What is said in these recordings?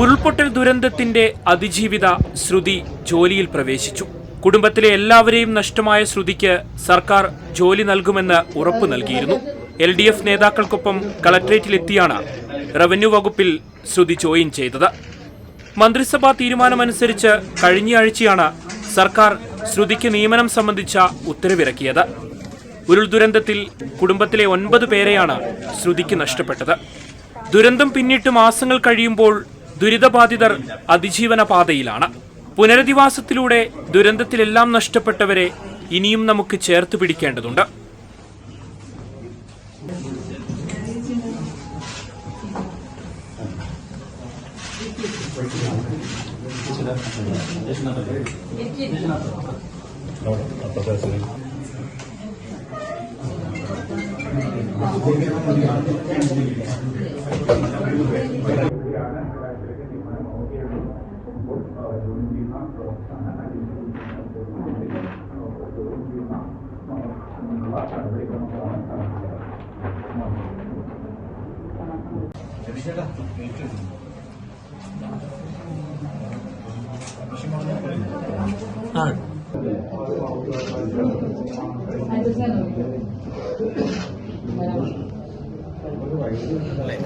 ഉരുൾപൊട്ടൽ ദുരന്തത്തിന്റെ അതിജീവിത ശ്രുതി ജോലിയിൽ പ്രവേശിച്ചു. കുടുംബത്തിലെ എല്ലാവരെയും നഷ്ടമായ ശ്രുതിക്ക് സർക്കാർ ജോലി നൽകുമെന്ന് ഉറപ്പു നൽകിയിരുന്നു. LDF നേതാക്കൾക്കൊപ്പം കളക്ടറേറ്റിലെത്തിയാണ് റവന്യൂ വകുപ്പിൽ ശ്രുതി ജോയിൻ ചെയ്തത്. മന്ത്രിസഭാ തീരുമാനമനുസരിച്ച് കഴിഞ്ഞയാഴ്ചയാണ് സർക്കാർ ശ്രുതിക്ക് നിയമനം സംബന്ധിച്ച ഉത്തരവിറക്കിയത്. ഉരുൾ ദുരന്തത്തിൽ കുടുംബത്തിലെ 9 പേരെയാണ് ശ്രുതിക്ക് നഷ്ടപ്പെട്ടത്. ദുരന്തം പിന്നിട്ട് മാസങ്ങൾ കഴിയുമ്പോൾ ദുരിതബാധിതർ അതിജീവന പാതയിലാണ്. പുനരധിവാസത്തിലൂടെ ദുരന്തത്തിലെല്ലാം നഷ്ടപ്പെട്ടവരെ ഇനിയും നമുക്ക് ചേർത്ത് പിടിക്കേണ്ടതുണ്ട്.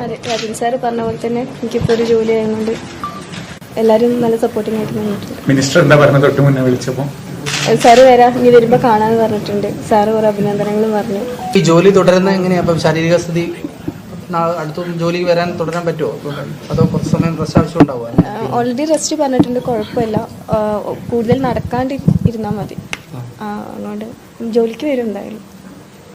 അതെ, രാജൻ സാറ് പറഞ്ഞ പോലെ തന്നെ എനിക്കിപ്പോൾ ഒരു ജോലി ആയതുകൊണ്ട് എല്ലാവരും നല്ല സപ്പോർട്ടിംഗ് ആയിട്ട് നിന്നിട്ടുണ്ട്. മിനിസ്റ്റർ എന്താ പറഞ്ഞത് തൊട്ട് മുന്നേ വിളിച്ചപ്പോൾ? സാറ് വരാം, ഇനി വരുമ്പോൾ കാണാമെന്ന് പറഞ്ഞിട്ടുണ്ട്. സാറ് കുറെ അഭിനന്ദനങ്ങളും പറഞ്ഞു. ഈ ജോലി തുടരുന്ന എങ്ങനെയാ? അപ്പം ശാരീരിക സ്ഥിതി അടുത്ത ജോലിക്ക് വരാൻ തുടരാൻ പറ്റുമോ? അതോ കുറച്ച് സമയം റെസ്റ്റ് ആവശ്യം ഉണ്ടാവുമോ? ഓൾറെഡി റെസ്റ്റ് പറഞ്ഞിട്ടുണ്ട്, കുഴപ്പമില്ല. കൂടുതൽ നടക്കാണ്ട് ഇരുന്നാൽ മതി. അതുകൊണ്ട് ജോലിക്ക് വരും എന്തായാലും.